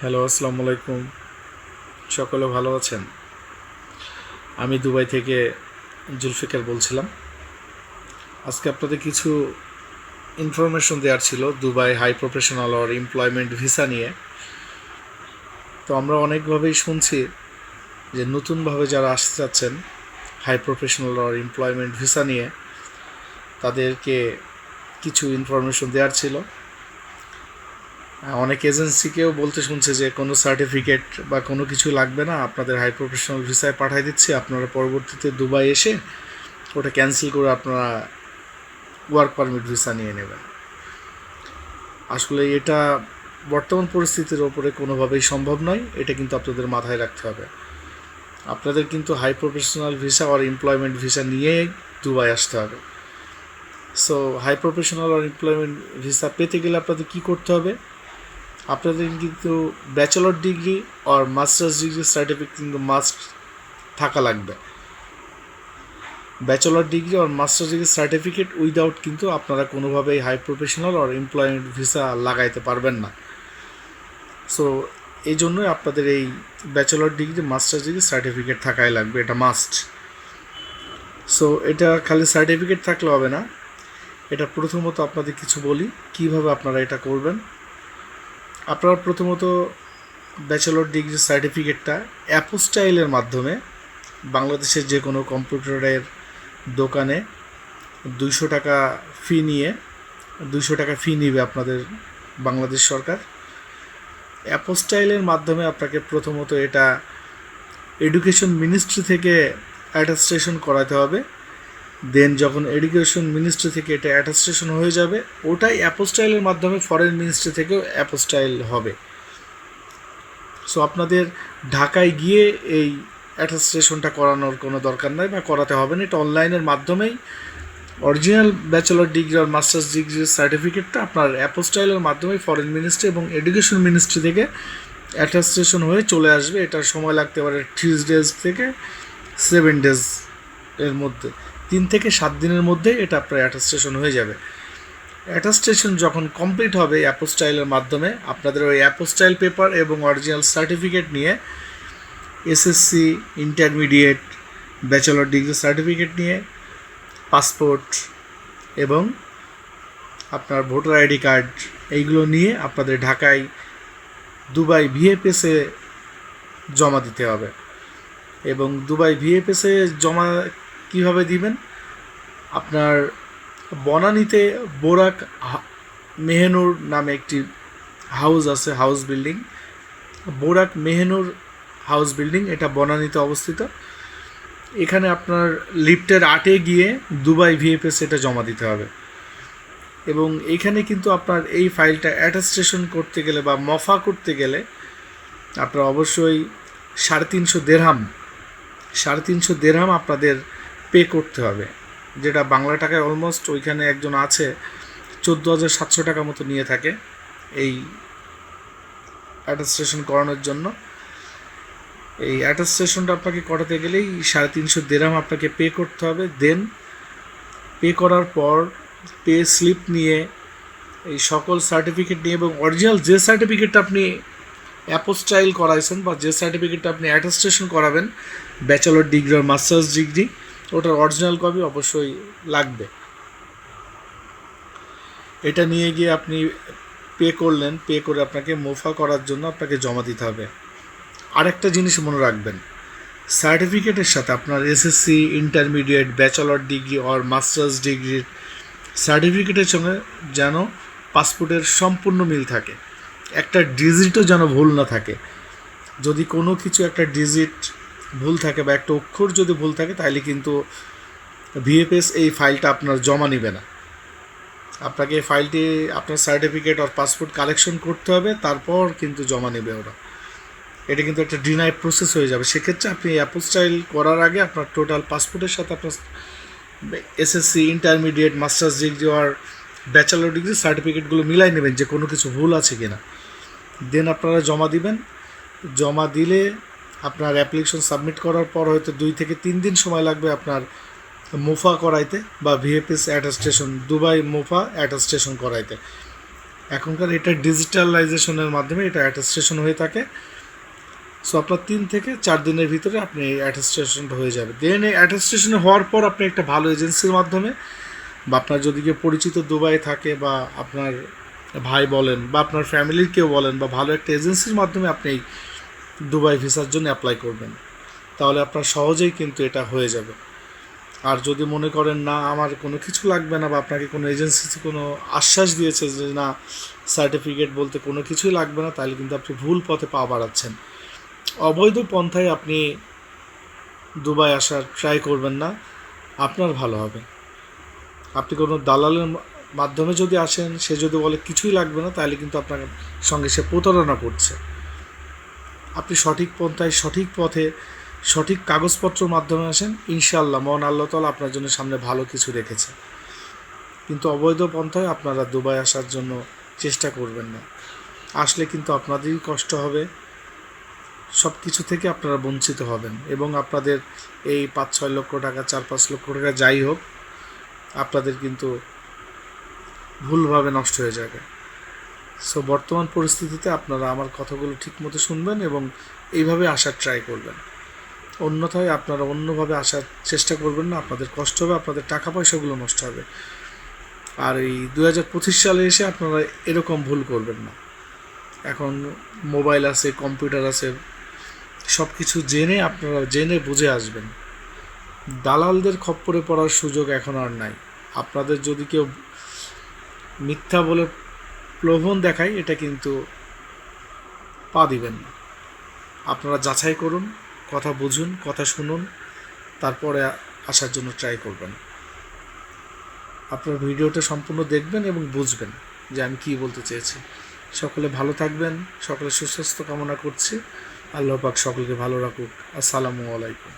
Hello, আসসালামু আলাইকুম। সকলে ভালো আছেন? আমি দুবাই থেকে জুলফিকার বলছিলাম। আজকে আপনাদের কিছু ইনফরমেশন দেওয়ার ছিল Dubai high professional or employment visa নিয়ে। তো আমরা অনেকভাবেই শুনছি যে নতুনভাবে যারা আসতে চাচ্ছেন high professional or employment visa নিয়ে, তাদেরকে কিছু ইনফরমেশন দেওয়ার ছিল। অনেক এজেন্সিকেও বলতে শুনছে যে কোনো সার্টিফিকেট বা কোনো কিছু লাগবে না, আপনাদের হাই প্রফেশনাল ভিসায় পাঠিয়ে দিচ্ছি, আপনারা পরবর্তীতে দুবাই এসে ওটা ক্যান্সেল করে আপনারা ওয়ার্ক পারমিট ভিসা নিয়ে নেবেন। আসলে এটা বর্তমান পরিস্থিতির ওপরে কোনোভাবেই সম্ভব নয়। এটা কিন্তু আপনাদের মাথায় রাখতে হবে। আপনাদের কিন্তু হাই প্রফেশনাল ভিসা আর এমপ্লয়মেন্ট ভিসা নিয়েই দুবাই আসতে হবে। সো হাই প্রফেশনাল আর এমপ্লয়মেন্ট ভিসা পেতে গেলে আপনাদের কী করতে হবে? আপনাদের কিন্তু ব্যাচেলর ডিগ্রি আর মাস্টার্স ডিগ্রি সার্টিফিকেট কিন্তু মাস্ট থাকা লাগবে। ব্যাচেলর ডিগ্রি আর মাস্টার্স ডিগ্রি সার্টিফিকেট উইদাউট কিন্তু আপনারা কোনোভাবেই হাই প্রফেশনাল আর এমপ্লয়মেন্ট ভিসা লাগাইতে পারবেন না। সো এই জন্যই আপনাদের এই bachelor degree masters degree certificate থাকাই লাগবে, এটা মাস্ট। সো এটা খালি সার্টিফিকেট থাকলে হবে না। এটা প্রথমত আপনাদের কিছু বলি কিভাবে আপনারা এটা করবেন। আপনারা প্রথমত ব্যাচেলর ডিগ্রি সার্টিফিকেটটা অ্যাপোস্টাইলের মাধ্যমে বাংলাদেশের যে কোনো কম্পিউটারের দোকানে 200 টাকা ফি নিয়ে 200 টাকা ফি নিবে আপনাদের বাংলাদেশ সরকার। অ্যাপোস্টাইলের মাধ্যমে আপনাকে প্রথমত এটা এডুকেশন মিনিস্ট্রি থেকে অ্যাটাস্টেশন করাতে হবে। দেন যখন এডুকেশন মিনিস্ট্রি থেকে এটা অ্যাটাস্টেশন হয়ে যাবে, ওটাই অ্যাপোস্টাইলের মাধ্যমে ফরেন মিনিস্ট্রি থেকেও অ্যাপোস্টাইল হবে। সো আপনাদের ঢাকায় গিয়ে এই অ্যাটাস্টেশনটা করানোর কোনো দরকার নাই বা করাতে হবে না। এটা অনলাইনের মাধ্যমেই অরিজিনাল ব্যাচেলর ডিগ্রি আর মাস্টার্স ডিগ্রির সার্টিফিকেটটা আপনার অ্যাপোস্টাইলের মাধ্যমে ফরেন মিনিস্ট্রি এবং এডুকেশন মিনিস্ট্রি থেকে অ্যাটাস্টেশন হয়ে চলে আসবে। এটার সময় লাগতে পারে 3 ডেজ থেকে 7 ডেজ এর মধ্যে, 3 থেকে 7 দিনের মধ্যে এটা আপনার অ্যাটাস্টেশন হয়ে যাবে। অ্যাটাস্টেশন যখন কমপ্লিট হবে অ্যাপোস্টাইলের মাধ্যমে, আপনাদের ওই অ্যাপোস্টাইল পেপার এবং অরিজিনাল সার্টিফিকেট নিয়ে SSC, intermediate, bachelor degree certificate নিয়ে, পাসপোর্ট এবং আপনার ভোটার আইডি কার্ড, এইগুলো নিয়ে আপনাদের ঢাকায় দুবাই ভিএফএসে জমা দিতে হবে। এবং দুবাই ভিএফএসে জমা কিভাবে দিবেন? আপনার বনানীতে বোরাক মেহনুর নামে একটি হাউস আছে, house building, Borak Mehnur house building, এটা বনানীতে অবস্থিত। এখানে আপনার লিফটের 8-এ গিয়ে দুবাই ভিএফএস এটা জমা দিতে হবে। এবং এইখানে কিন্তু আপনার এই ফাইলটা অ্যাটাস্টেশন করতে গেলে বা মফা করতে গেলে আপনার অবশ্যই 350 দেরহাম আপনাদের পে করতে হবে, যেটা বাংলা টাকায় অলমোস্ট ওইখানে একজন আছে 14,700 টাকা মতো নিয়ে থাকে এই অ্যাটাস্টেশন করানোর জন্য। এই অ্যাটাস্টেশনটা আপনাকে করাতে গেলেই 350 দেরহাম আপনাকে পে করতে হবে। দেন পে করার পর পে স্লিপ নিয়ে এই সকল সার্টিফিকেট নিয়ে এবং অরিজিনাল যে সার্টিফিকেটটা আপনি অ্যাপোস্টাইল করাইছেন বা যে সার্টিফিকেটটা আপনি অ্যাটাস্টেশন করাবেন ব্যাচেলর ডিগ্রি আর মাস্টার্স ডিগ্রি, ওটার অরিজিনাল কপি অবশ্যই লাগবে। এটা নিয়ে গিয়ে আপনি পে করলেন, পে করে আপনাকে মোফা করার জন্য আপনাকে জমা দিতে হবে। আরেকটা জিনিস মনে রাখবেন, সার্টিফিকেটের সাথে আপনার এসএসসি, ইন্টারমিডিয়েট, ব্যাচেলর ডিগ্রি আর মাস্টার্স ডিগ্রির সার্টিফিকেটের সঙ্গে যেন পাসপোর্টের সম্পূর্ণ মিল থাকে, একটা ডিজিটও যেন ভুল না থাকে। যদি কোনো কিছু একটা ডিজিট ভুল থাকে বা একটা অক্ষর যদি ভুল থাকে, তাহলে কিন্তু ভিএফএস এই ফাইলটা আপনার জমা নেবে না। আপনাকে এই ফাইলটি আপনার সার্টিফিকেট আর পাসপোর্ট কালেকশন করতে হবে, তারপর কিন্তু জমা নেবে ওরা। এটা কিন্তু একটা ডিনাই প্রসেস হয়ে যাবে। সেক্ষেত্রে আপনি অ্যাপোস্টাইল করার আগে আপনার টোটাল পাসপোর্টের সাথে আপনার এসএসসি, ইন্টারমিডিয়েট, মাস্টার্স ডিগ্রি আর ব্যাচেলর ডিগ্রি সার্টিফিকেটগুলো মিলাই নেবেন যে কোনো কিছু ভুল আছে কি না। দেন আপনারা জমা দিবেন। জমা দিলে আপনার অ্যাপ্লিকেশন সাবমিট করার পর হয়তো 2 থেকে 3 দিন সময় লাগবে আপনার মোফা করাইতে বা VFS attestation, Dubai MOFA attestation করাইতে। এখনকার এটা ডিজিটালাইজেশনের মাধ্যমে এটা অ্যাটেস্টেশন হয়ে থাকে। সো আপনার 3 থেকে 4 দিনের ভিতরে আপনি এই অ্যাটেস্টেশনটা হয়ে যাবে। দেন এই অ্যাটেস্টেশন হওয়ার পর আপনি একটা ভালো এজেন্সির মাধ্যমে, বা আপনার যদি কেউ পরিচিত দুবাই থাকে, বা আপনার ভাই বলেন, বা আপনার ফ্যামিলির কেউ বলেন, বা ভালো একটা এজেন্সির মাধ্যমে আপনি এই দুবাই ভিসার জন্য অ্যাপ্লাই করবেন, তাহলে আপনার সহজেই কিন্তু এটা হয়ে যাবে। আর যদি মনে করেন না আমার কোনো কিছু লাগবে না, বা আপনাকে কোনো এজেন্সি কোনো আশ্বাস দিয়েছে যে না সার্টিফিকেট বলতে কোনো কিছুই লাগবে না, তাহলে কিন্তু আপনি ভুল পথে পা বাড়াচ্ছেন। অবৈধ পন্থায় আপনি দুবাই আসার ট্রাই করবেন না, আপনার ভালো হবে। আপনি কোনো দালালের মাধ্যমে যদি আসেন, সে যদি বলে কিছুই লাগবে না, তাহলে কিন্তু আপনার সঙ্গে সে প্রতারণা করছে। আপনি সঠিক পন্থায়, সঠিক পথে, সঠিক কাগজপত্রের মাধ্যমে আসেন, ইনশাআল্লাহ মহান আল্লাহ তাআলা আপনার জন্য সামনে ভালো কিছু রেখেছে। কিন্তু অবৈধ পন্থায় আপনারা দুবাই আসার জন্য চেষ্টা করবেন না। আসলে কিন্তু আপনাদেরই কষ্ট হবে, সব কিছু থেকে আপনারা বঞ্চিত হবেন, এবং আপনাদের এই 5-6 লক্ষ টাকা, 4-5 লক্ষ টাকা যাই হোক, আপনাদের কিন্তু ভুলভাবে নষ্ট হয়ে যাবে। সো বর্তমান পরিস্থিতিতে আপনারা আমার কথাগুলো ঠিকমতো শুনবেন এবং এইভাবে আসার ট্রাই করবেন। অন্যথায় আপনারা অন্যভাবে আসার চেষ্টা করবেন না, আপনাদের কষ্ট হবে, আপনাদের টাকা পয়সাগুলো নষ্ট হবে। আর এই 2025 সালে এসে আপনারা এরকম ভুল করবেন না। এখন মোবাইল আছে, কম্পিউটার আছে, সব কিছু জেনে আপনারা জেনে বুঝে আসবেন। দালালদের খপ্পরে পড়ার সুযোগ এখন আর নাই। আপনাদের যদি কেউ মিথ্যা বলে প্রলোভন দেখায়, এটা কিন্তু পা দিবেন না। আপনারা যাচাই করুন, কথা বুঝুন, কথা শুনুন, তারপরে আসার জন্য ট্রাই করবেন। আপনার ভিডিওটা সম্পূর্ণ দেখবেন এবং বুঝবেন যে আমি কী বলতে চেয়েছি। সকলে ভালো থাকবেন, সকলে সুস্বাস্থ্য কামনা করছি। আল্লাহ পাক সকলকে ভালো রাখুক। আসসালামু আলাইকুম।